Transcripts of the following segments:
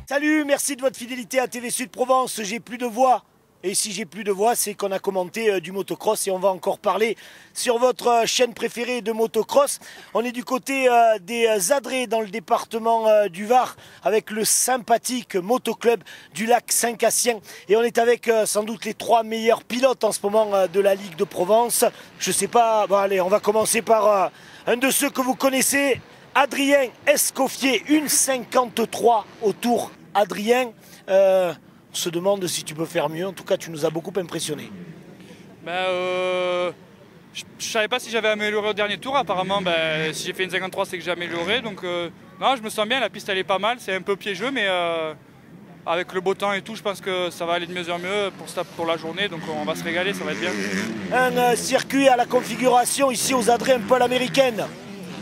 Salut, merci de votre fidélité à TV Sud Provence. J'ai plus de voix. Et si j'ai plus de voix, c'est qu'on a commenté du motocross et on va encore parler sur votre chaîne préférée de motocross. On est du côté des Adrets dans le département du Var avec le sympathique motoclub du lac Saint-Cassien. Et on est avec sans doute les 3 meilleurs pilotes en ce moment de la Ligue de Provence. Je sais pas, bon allez, on va commencer par un de ceux que vous connaissez, Adrien Escoffier, 1,53 au tour. Adrien, on se demande si tu peux faire mieux. En tout cas, tu nous as beaucoup impressionnés. Je savais pas si j'avais amélioré au dernier tour. Apparemment, si j'ai fait une 53, c'est que j'ai amélioré. Donc, non, je me sens bien. La piste, elle est pas mal. C'est un peu piégeux, mais avec le beau temps et tout, je pense que ça va aller de mieux en mieux pour la journée. Donc, on va se régaler. Ça va être bien. Un circuit à la configuration ici aux Adrets un peu à l'américaine.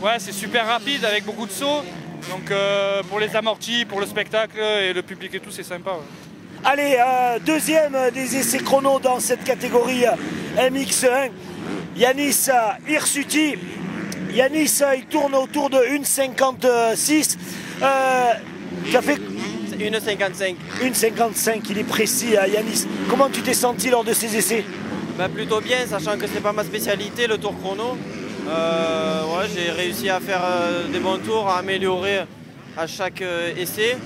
Ouais, c'est super rapide avec beaucoup de sauts. Donc, pour les amortis, pour le spectacle et le public et tout, c'est sympa. Ouais. Allez, deuxième des essais chrono dans cette catégorie MX1, Yanis Hirsuti. Yanis, il tourne autour de 1,56. Tu as fait 1,55. 1,55, il est précis, Yanis. Comment tu t'es senti lors de ces essais? Plutôt bien, sachant que c'est pas ma spécialité, le tour chrono. Ouais, j'ai réussi à faire des bons tours, à améliorer à chaque essai.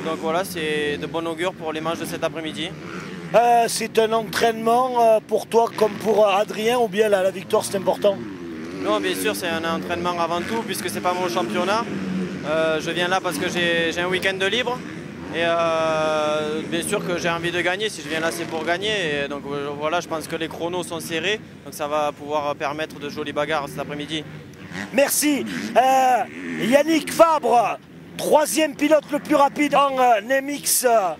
Donc voilà, c'est de bon augure pour les manches de cet après-midi. C'est un entraînement pour toi comme pour Adrien, ou bien la victoire c'est important? Non, bien sûr, c'est un entraînement avant tout, puisque c'est pas mon championnat. Je viens là parce que j'ai un week-end de libre. Et bien sûr que j'ai envie de gagner. Si je viens là, c'est pour gagner. Et donc voilà, je pense que les chronos sont serrés. Donc ça va pouvoir permettre de jolies bagarres cet après-midi. Merci. Yannick Fabre, 3e pilote le plus rapide en MX1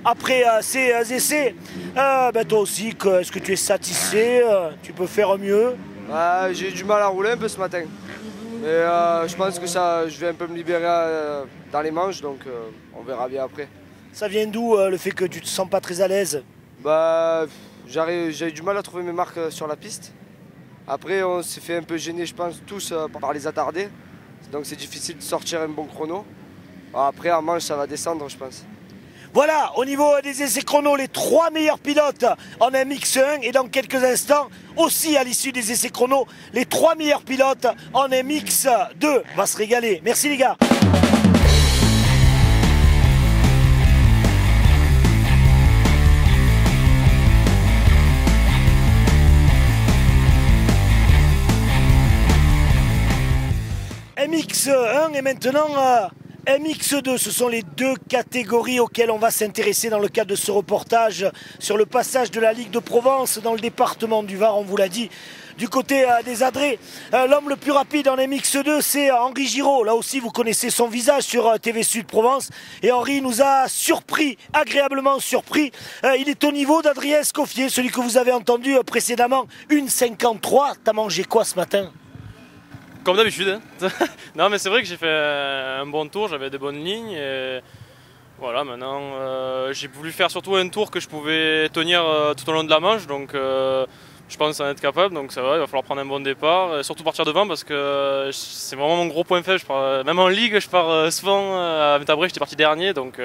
après ces essais. Toi aussi, est-ce que tu es satisfait? Tu peux faire mieux? J'ai eu du mal à rouler un peu ce matin. Mais je pense que je vais un peu me libérer dans les manches, donc on verra bien après. Ça vient d'où le fait que tu te sens pas très à l'aise? J'ai eu du mal à trouver mes marques sur la piste. Après, on s'est fait un peu gêner, je pense, tous par les attardés. Donc c'est difficile de sortir un bon chrono. Après, en manche, ça va descendre, je pense. Voilà, au niveau des essais chrono, les 3 meilleurs pilotes en MX1 et dans quelques instants, aussi à l'issue des essais chrono, les 3 meilleurs pilotes en MX2. On va se régaler. Merci les gars. MX1 et maintenant MX2, ce sont les 2 catégories auxquelles on va s'intéresser dans le cadre de ce reportage sur le passage de la Ligue de Provence dans le département du Var, on vous l'a dit. Du côté des Adrets, l'homme le plus rapide en MX2, c'est Henri Giraud. Là aussi, vous connaissez son visage sur TV Sud Provence. Et Henri nous a surpris, agréablement surpris. Il est au niveau d'Adrien Escoffier, celui que vous avez entendu précédemment. 1,53. T'as mangé quoi ce matin? Comme d'habitude. Hein. Non, mais c'est vrai que j'ai fait un bon tour, j'avais des bonnes lignes. Et voilà, maintenant, j'ai voulu faire surtout un tour que je pouvais tenir tout au long de la manche. Donc, je pense en être capable. Donc, ça va, il va falloir prendre un bon départ. Et surtout partir devant parce que c'est vraiment mon gros point faible. Même en ligue, je pars souvent à Métabré, j'étais parti dernier. Donc,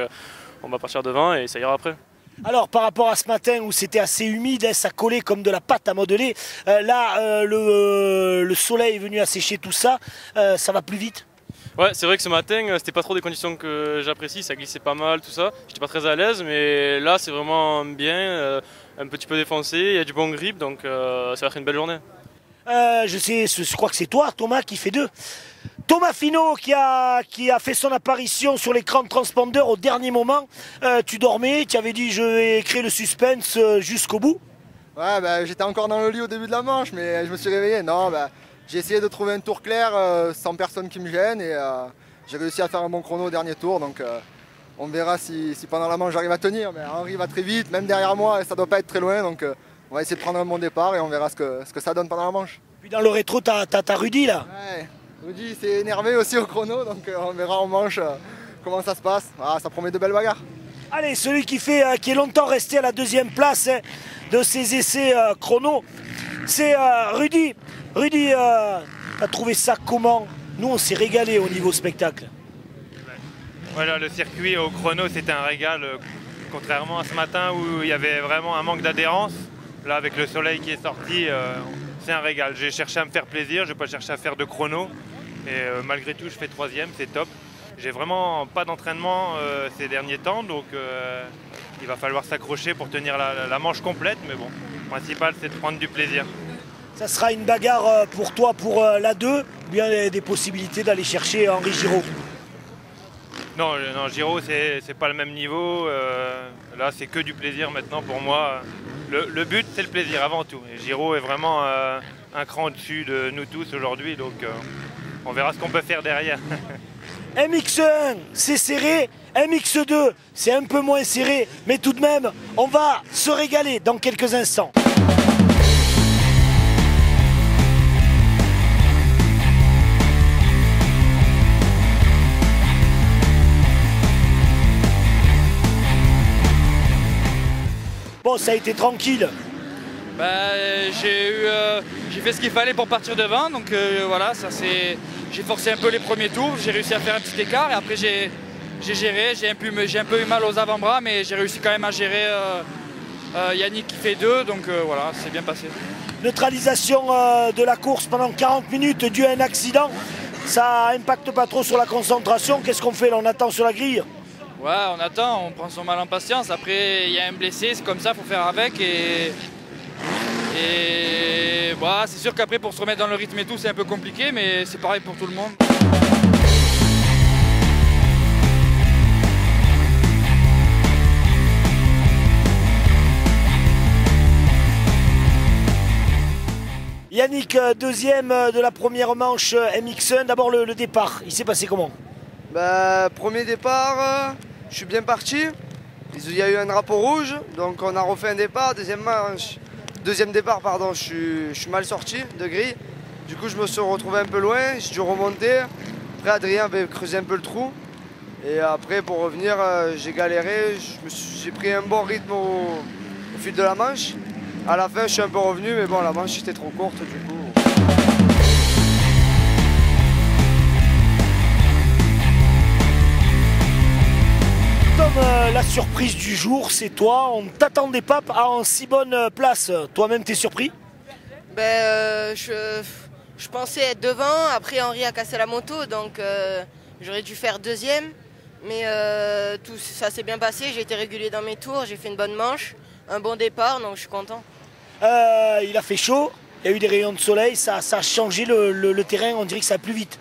on va partir devant et ça ira après. Alors par rapport à ce matin où c'était assez humide, ça collait comme de la pâte à modeler, là le soleil est venu assécher tout ça, ça va plus vite? Ouais, c'est vrai que ce matin c'était pas trop des conditions que j'apprécie, ça glissait pas mal, tout ça, j'étais pas très à l'aise, mais là c'est vraiment bien, un petit peu défoncé, il y a du bon grip, donc ça va être une belle journée. Je crois que c'est toi Thomas qui fait 2. Thomas Finot qui a fait son apparition sur l'écran de transpondeur au dernier moment. Tu dormais, tu avais dit je vais créer le suspense jusqu'au bout. Ouais, j'étais encore dans le lit au début de la manche, mais je me suis réveillé. Non, j'ai essayé de trouver un tour clair sans personne qui me gêne et j'ai réussi à faire un bon chrono au dernier tour. Donc on verra si pendant la manche j'arrive à tenir. Mais Henri va très vite, même derrière moi, et ça doit pas être très loin. Donc on va essayer de prendre un bon départ et on verra ce que ça donne pendant la manche. Puis dans le rétro, t'as Rudy là. Ouais. Rudy s'est énervé aussi au chrono, donc on verra en manche comment ça se passe. Ça promet de belles bagarres. Allez, celui qui est longtemps resté à la 2e place de ces essais chrono, c'est Rudy. Rudy, t'as trouvé ça comment? Nous, on s'est régalé au niveau spectacle. Voilà, le circuit au chrono, c'était un régal, contrairement à ce matin où il y avait vraiment un manque d'adhérence. Là, avec le soleil qui est sorti, c'est un régal. J'ai cherché à me faire plaisir, je n'ai pas cherché à faire de chrono. Et malgré tout, je fais 3e, c'est top. J'ai vraiment pas d'entraînement ces derniers temps, donc il va falloir s'accrocher pour tenir la manche complète. Mais bon, le principal, c'est de prendre du plaisir. Ça sera une bagarre pour toi pour la 2, ou bien des possibilités d'aller chercher Henri Giraud? Non, Giraud, c'est pas le même niveau. Là, c'est que du plaisir maintenant pour moi. Le but, c'est le plaisir avant tout. Et Giraud est vraiment un cran au-dessus de nous tous aujourd'hui, donc on verra ce qu'on peut faire derrière. MX1, c'est serré. MX2, c'est un peu moins serré. Mais tout de même, on va se régaler dans quelques instants. Bon, ça a été tranquille. J'ai fait ce qu'il fallait pour partir devant, donc voilà, j'ai forcé un peu les premiers tours, j'ai réussi à faire un petit écart et après j'ai géré, j'ai un peu eu mal aux avant-bras, mais j'ai réussi quand même à gérer Yannick qui fait 2, donc voilà, c'est bien passé. Neutralisation de la course pendant 40 minutes dû à un accident, ça impacte pas trop sur la concentration, qu'est-ce qu'on fait là, on attend sur la grille? Ouais, on attend, on prend son mal en patience. Après, il y a un blessé, c'est comme ça, il faut faire avec. Et bah, c'est sûr qu'après, pour se remettre dans le rythme et tout, c'est un peu compliqué, mais c'est pareil pour tout le monde. Yannick, deuxième de la première manche MX1. D'abord le départ, il s'est passé comment? Premier départ, je suis bien parti. Il y a eu un drapeau rouge, donc on a refait un départ. Deuxième départ, pardon, je suis mal sorti de grille. Du coup, je me suis retrouvé un peu loin, j'ai dû remonter. Après, Adrien avait creusé un peu le trou. Et après, pour revenir, j'ai galéré. J'ai pris un bon rythme au fil de la manche. À la fin, je suis un peu revenu, mais bon, la manche était trop courte, du coup. La surprise du jour, c'est toi. On ne t'attendait pas à en si bonne place. Toi-même, t'es surpris? Je pensais être devant. Après, Henri a cassé la moto, donc j'aurais dû faire deuxième. Mais tout ça s'est bien passé. J'ai été régulier dans mes tours. J'ai fait une bonne manche, un bon départ, donc je suis content. Il a fait chaud. Il y a eu des rayons de soleil. Ça a changé le terrain. On dirait que ça va plus vite.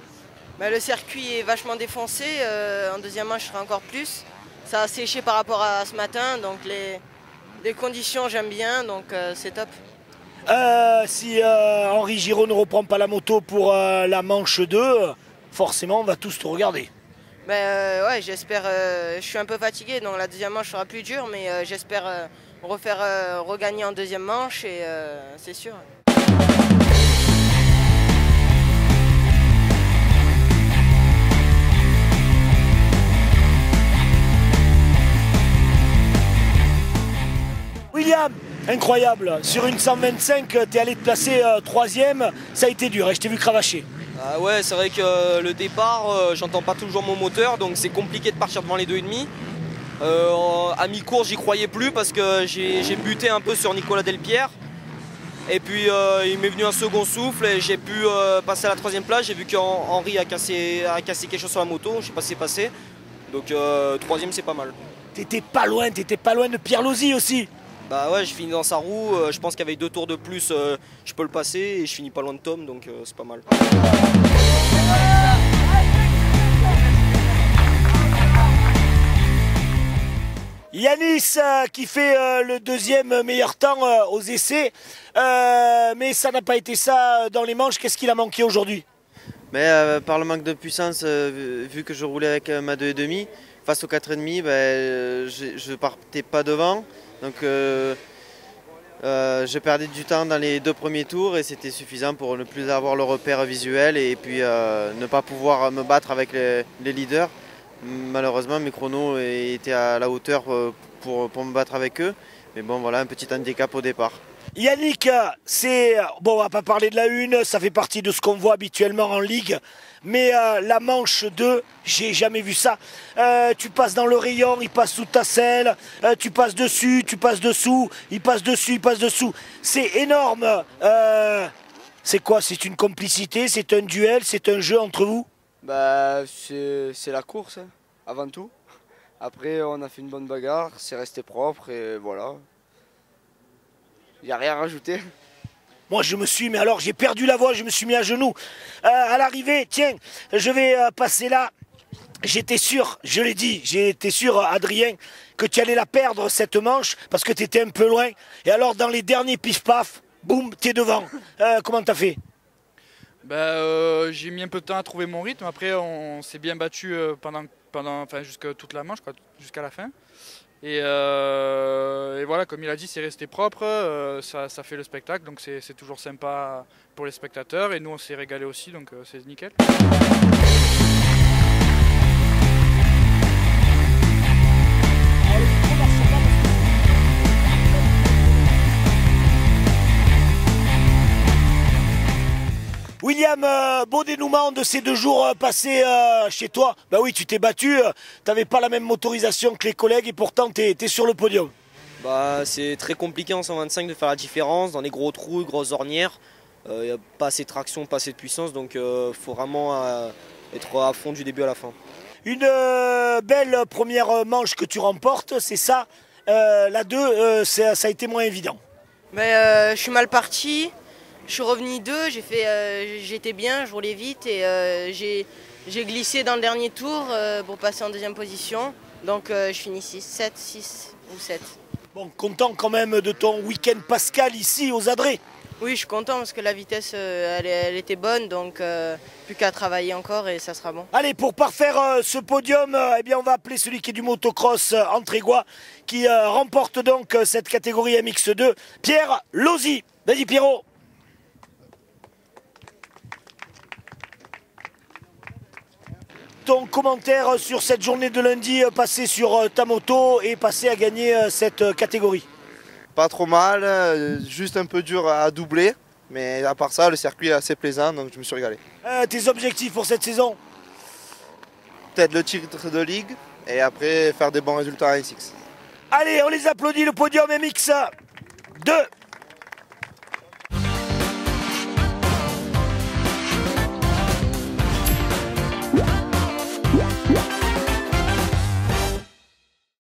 Le circuit est vachement défoncé. En deuxième manche, je serai encore plus. Ça a séché par rapport à ce matin, donc les conditions j'aime bien, donc c'est top. Si Henri Giraud ne reprend pas la moto pour la manche 2, forcément on va tous te regarder. Ouais, j'espère, je suis un peu fatigué, donc la deuxième manche sera plus dure, mais j'espère regagner en deuxième manche, et c'est sûr. William, incroyable, sur une 125, tu es allé te placer 3e, ça a été dur, et je t'ai vu cravacher. Ah ouais, c'est vrai que le départ, j'entends pas toujours mon moteur, donc c'est compliqué de partir devant les 2,5. À mi-course, j'y croyais plus parce que j'ai buté un peu sur Nicolas Delpierre. Et puis il m'est venu un second souffle et j'ai pu passer à la 3e place. J'ai vu qu'Henri a cassé quelque chose sur la moto, je sais pas ce qui s'est passé. Donc 3e, c'est pas mal. T'étais pas loin de Pierre Lozzi aussi. Bah ouais, je finis dans sa roue, je pense qu'avec 2 tours de plus, je peux le passer et je finis pas loin de Tom, donc c'est pas mal. Yanis qui fait le 2e meilleur temps aux essais, mais ça n'a pas été ça dans les manches. Qu'est-ce qu'il a manqué aujourd'hui? Par le manque de puissance, vu que je roulais avec ma 2,5, face au 4,5, je partais pas devant. Donc je perdais du temps dans les 2 premiers tours et c'était suffisant pour ne plus avoir le repère visuel et puis ne pas pouvoir me battre avec les leaders. Malheureusement, mes chronos étaient à la hauteur pour me battre avec eux. Mais bon, voilà, un petit handicap au départ. Yannick, bon, on va pas parler de la une, ça fait partie de ce qu'on voit habituellement en Ligue, mais la manche 2, j'ai jamais vu ça. Tu passes dans le rayon, il passe sous ta selle, tu passes dessus, tu passes dessous, il passe dessus, il passe dessous. C'est énorme. C'est quoi? C'est une complicité, c'est un duel, c'est un jeu entre vous? Bah, c'est la course, hein, avant tout. Après, on a fait une bonne bagarre, c'est resté propre et voilà. Il n'y a rien à rajouter. Moi, mais alors j'ai perdu la voix, je me suis mis à genoux. À l'arrivée, tiens, je vais passer là. J'étais sûr, je l'ai dit, j'étais sûr, Adrien, que tu allais la perdre cette manche parce que tu étais un peu loin. Et alors, dans les derniers pif-paf, boum, t'es devant. Comment t'as fait? J'ai mis un peu de temps à trouver mon rythme. Après, on s'est bien battu jusqu'à toute la manche, jusqu'à la fin. Et voilà, comme il a dit, c'est resté propre, ça fait le spectacle, donc c'est toujours sympa pour les spectateurs. Et nous, on s'est régalé aussi, donc c'est nickel. William, beau dénouement de ces 2 jours passés chez toi. Bah oui, tu t'es battu, t'avais pas la même motorisation que les collègues et pourtant t'es sur le podium. Bah, c'est très compliqué en 125 de faire la différence dans les gros trous, grosses ornières. Il n'y a pas assez de traction, pas assez de puissance, donc faut vraiment être à fond du début à la fin. Une belle première manche que tu remportes, c'est ça. La 2, ça a été moins évident. Je suis mal parti. Je suis revenu 2, j'étais bien, je roulais vite et j'ai glissé dans le dernier tour pour passer en deuxième position. Donc je finis 6 ou 7. Bon, content quand même de ton week-end pascal ici aux Adrets. Oui, je suis content parce que la vitesse elle était bonne, donc plus qu'à travailler encore et ça sera bon. Allez, pour parfaire ce podium, eh bien, on va appeler celui qui est du motocross Antrégois qui remporte donc cette catégorie MX2, Pierre Lozy. Vas-y Pierrot. Ton commentaire sur cette journée de lundi passée sur ta moto et passée à gagner cette catégorie? Pas trop mal, juste un peu dur à doubler, mais à part ça, le circuit est assez plaisant, donc je me suis régalé. Tes objectifs pour cette saison? Peut-être le titre de ligue et après faire des bons résultats à N6. Allez, on les applaudit, le podium MX2.